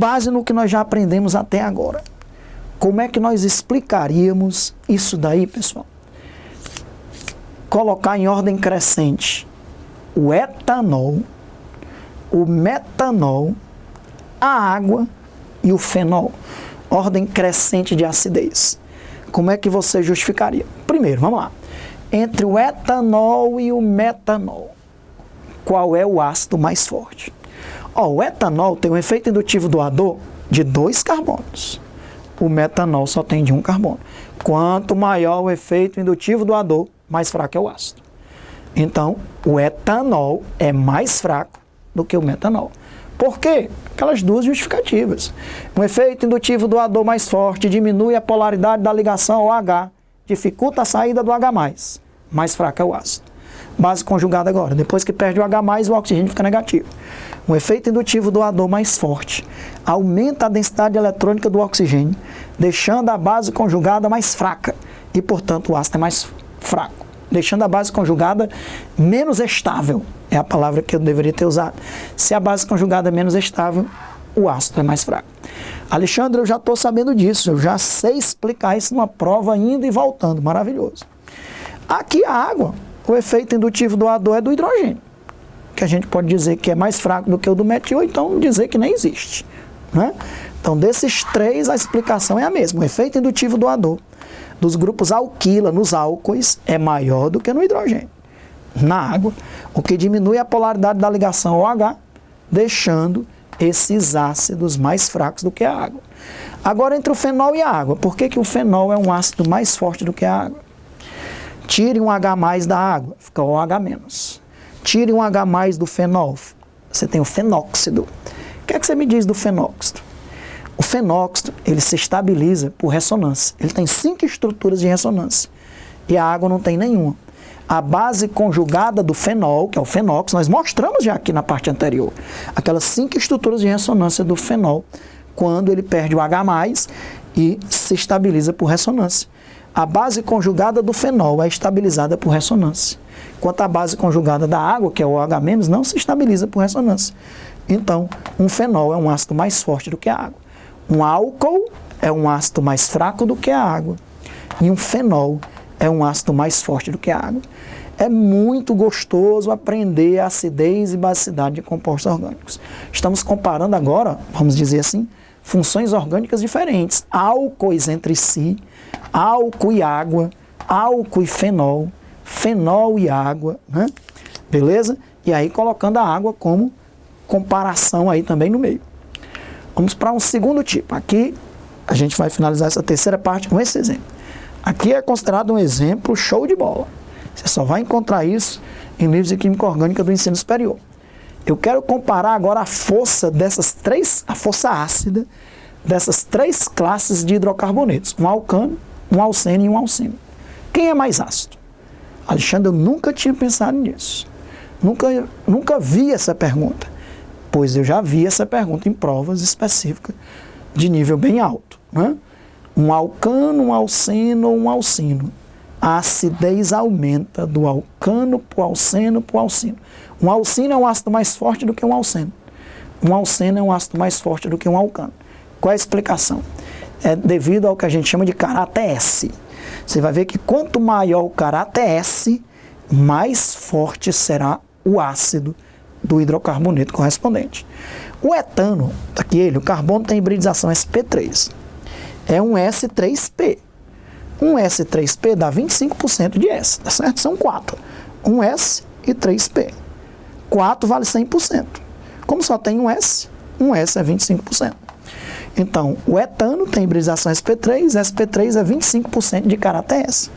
base no que nós já aprendemos até agora, como é que nós explicaríamos isso daí, pessoal? Colocar em ordem crescente o etanol, o metanol, a água e o fenol. Ordem crescente de acidez. Como é que você justificaria? Primeiro, vamos lá. Entre o etanol e o metanol, qual é o ácido mais forte? O etanol tem um efeito indutivo doador de 2 carbonos. O metanol só tem de 1 carbono. Quanto maior o efeito indutivo doador, mais fraco é o ácido. Então, o etanol é mais fraco do que o metanol. Por quê? Aquelas duas justificativas. Um efeito indutivo doador mais forte diminui a polaridade da ligação OH, dificulta a saída do H+. Mais fraco é o ácido. Base conjugada agora. Depois que perde o H+, o oxigênio fica negativo. Um efeito indutivo doador mais forte aumenta a densidade eletrônica do oxigênio, deixando a base conjugada mais fraca e, portanto, o ácido é mais fraco. Deixando a base conjugada menos estável. É a palavra que eu deveria ter usado. Se a base conjugada é menos estável, o ácido é mais fraco. Alexandre, eu já estou sabendo disso. Eu já sei explicar isso numa prova indo e voltando. Maravilhoso. Aqui a água, o efeito indutivo doador é do hidrogênio, que a gente pode dizer que é mais fraco do que o do metil, ou então dizer que nem existe, né? Então, desses 3, a explicação é a mesma. O efeito indutivo doador dos grupos alquila nos álcoois é maior do que no hidrogênio. Na água, o que diminui a polaridade da ligação OH, deixando esses ácidos mais fracos do que a água. Agora, entre o fenol e a água, por que o fenol é um ácido mais forte do que a água? Tire um H+ da água, fica OH-. Tire um H+ do fenol, você tem o fenóxido. O que é que você me diz do fenóxido? O fenóxido, ele se estabiliza por ressonância. Ele tem 5 estruturas de ressonância e a água não tem nenhuma. A base conjugada do fenol, que é o fenóxido, nós mostramos já aqui na parte anterior, aquelas 5 estruturas de ressonância do fenol, quando ele perde o H+ e se estabiliza por ressonância. A base conjugada do fenol é estabilizada por ressonância, enquanto a base conjugada da água, que é o OH-, não se estabiliza por ressonância. Então, um fenol é um ácido mais forte do que a água. Um álcool é um ácido mais fraco do que a água. E um fenol é um ácido mais forte do que a água. É muito gostoso aprender a acidez e basicidade de compostos orgânicos. Estamos comparando agora, vamos dizer assim, funções orgânicas diferentes. Álcoois entre si, álcool e água, álcool e fenol, fenol e água, né? Beleza? E aí colocando a água como comparação aí também no meio. Vamos para um segundo tipo. Aqui a gente vai finalizar essa terceira parte com esse exemplo. Aqui é considerado um exemplo show de bola. Você só vai encontrar isso em livros de Química Orgânica do ensino superior. Eu quero comparar agora a força a força ácida dessas 3 classes de hidrocarbonetos. Um alcano, um alceno e um alcino. Quem é mais ácido? Alexandre, eu nunca tinha pensado nisso. Nunca vi essa pergunta. Pois eu já vi essa pergunta em provas específicas de nível bem alto, né? Um alcano, um alceno ou um alcino. A acidez aumenta do alcano para o alceno para o alcino. Um alcino é um ácido mais forte do que um alceno. Um alceno é um ácido mais forte do que um alcano. Qual é a explicação? É devido ao que a gente chama de caráter S. Você vai ver que quanto maior o caráter S, mais forte será o ácido do hidrocarboneto correspondente. O etano, aqui o carbono tem hibridização sp3. É um S3P. Um S3P dá 25% de S, tá certo? São 4. Um S e 3P. 4 vale 100%. Como só tem um S é 25%. Então, o etano tem hibridização sp3 é 25% de caráter S.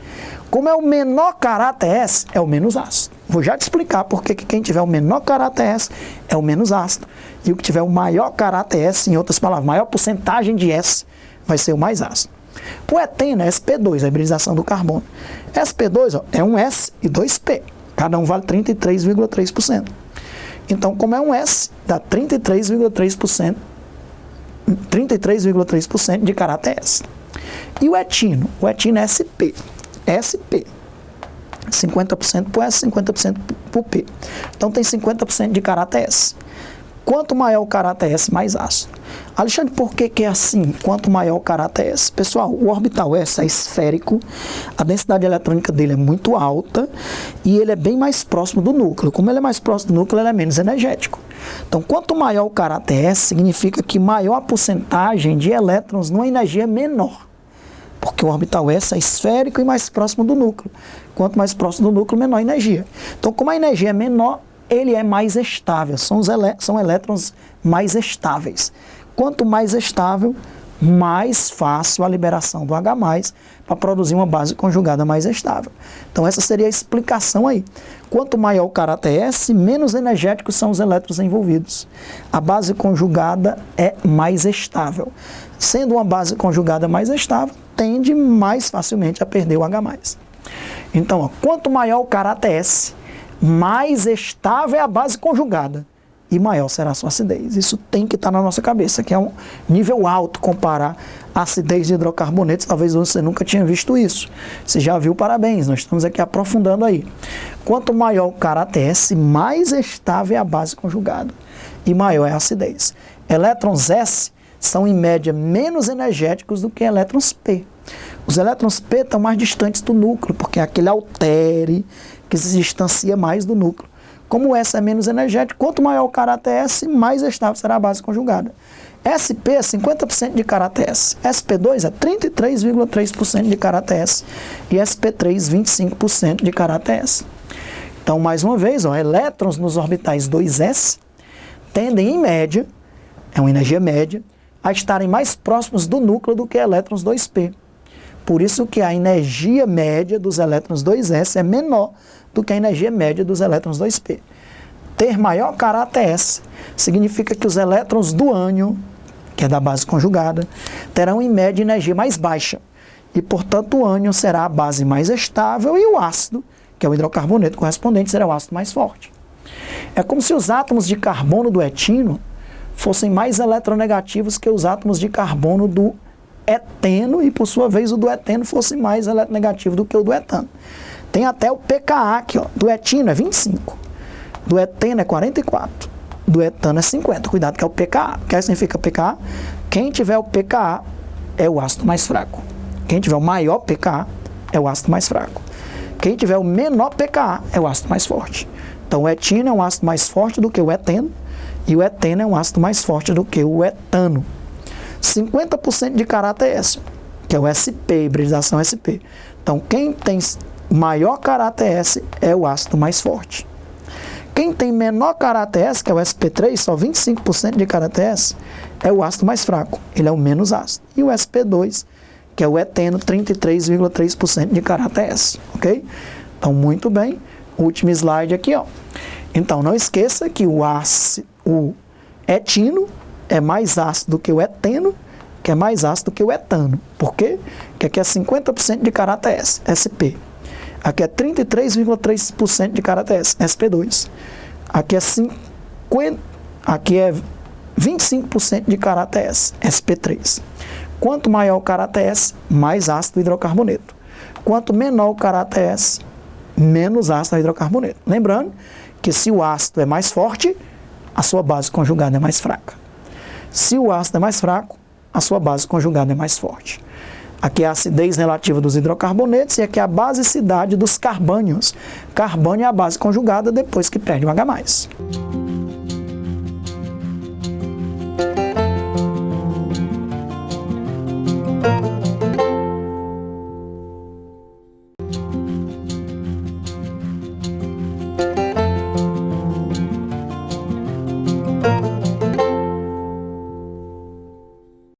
Como é o menor caráter S, é o menos ácido. Vou já te explicar porque quem tiver o menor caráter S é o menos ácido. E o que tiver o maior caráter S, em outras palavras, maior porcentagem de S, vai ser o mais ácido. O eteno é sp2, a hibridização do carbono. sp2 é um S e 2P. Cada um vale 33,3%. Então, como é um S, dá 33,3% de caráter S. E o etino? O etino é SP. SP. 50% por S, 50% por P. Então tem 50% de caráter S. Quanto maior o caráter S, mais ácido. Alexandre, por que é assim? Quanto maior o caráter S? Pessoal, o orbital S é esférico, a densidade eletrônica dele é muito alta e ele é bem mais próximo do núcleo. Como ele é mais próximo do núcleo, ele é menos energético. Então, quanto maior o caráter S, significa que maior a porcentagem de elétrons numa energia menor. Porque o orbital S é esférico e mais próximo do núcleo. Quanto mais próximo do núcleo, menor a energia. Então, como a energia é menor, ele é mais estável, são elétrons mais estáveis. Quanto mais estável, mais fácil a liberação do H+, para produzir uma base conjugada mais estável. Então essa seria a explicação aí. Quanto maior o caráter S, menos energéticos são os elétrons envolvidos. A base conjugada é mais estável. Sendo uma base conjugada mais estável, tende mais facilmente a perder o H+. Então, ó, quanto maior o caráter S, mais estável é a base conjugada e maior será a sua acidez. Isso tem que estar na nossa cabeça, que é um nível alto comparar a acidez de hidrocarbonetos. Talvez você nunca tinha visto isso. Se já viu, parabéns, nós estamos aqui aprofundando aí. Quanto maior o caráter S, mais estável é a base conjugada e maior é a acidez. Elétrons S são, em média, menos energéticos do que elétrons P. Os elétrons P estão mais distantes do núcleo, porque é aquele altere que se distancia mais do núcleo. Como S é menos energético, quanto maior o caráter S, mais estável será a base conjugada. SP é 50% de caráter S, SP2 é 33,3% de caráter S e SP3 25% de caráter S. Então, mais uma vez, ó, elétrons nos orbitais 2s tendem, em média, é uma energia média, a estarem mais próximos do núcleo do que elétrons 2p. Por isso que a energia média dos elétrons 2s é menor do que a energia média dos elétrons 2p. Ter maior caráter S significa que os elétrons do ânion, que é da base conjugada, terão em média energia mais baixa. E, portanto, o ânion será a base mais estável e o ácido, que é o hidrocarboneto correspondente, será o ácido mais forte. É como se os átomos de carbono do etino fossem mais eletronegativos que os átomos de carbono do eteno e, por sua vez, o do eteno fosse mais eletronegativo do que o do etano. Tem até o pKa aqui, ó, do etino é 25, do eteno é 44, do etano é 50. Cuidado que é o pKa. O que significa pKa? Quem tiver o pKa é o ácido mais fraco. Quem tiver o maior pKa é o ácido mais fraco. Quem tiver o menor pKa é o ácido mais forte. Então o etino é um ácido mais forte do que o eteno e o eteno é um ácido mais forte do que o etano. 50% de caráter S, que é o SP, hibridização SP. Então, quem tem maior caráter S é o ácido mais forte. Quem tem menor caráter S, que é o SP3, só 25% de caráter S, é o ácido mais fraco. Ele é o menos ácido. E o SP2, que é o eteno, 33,3% de caráter S. Ok? Então, muito bem. Último slide aqui, ó. Então, não esqueça que o etino é mais ácido do que o eteno, que é mais ácido do que o etano. Por quê? Porque aqui é 50% de caráter S, SP. Aqui é 33,3% de caráter S, SP2. Aqui é 25% de caráter S, SP3. Quanto maior o caráter S, mais ácido o hidrocarboneto. Quanto menor o caráter S, menos ácido o hidrocarboneto. Lembrando que se o ácido é mais forte, a sua base conjugada é mais fraca. Se o ácido é mais fraco, a sua base conjugada é mais forte. Aqui é a acidez relativa dos hidrocarbonetos e aqui é a basicidade dos carbânions. Carbônio é a base conjugada depois que perde o H+.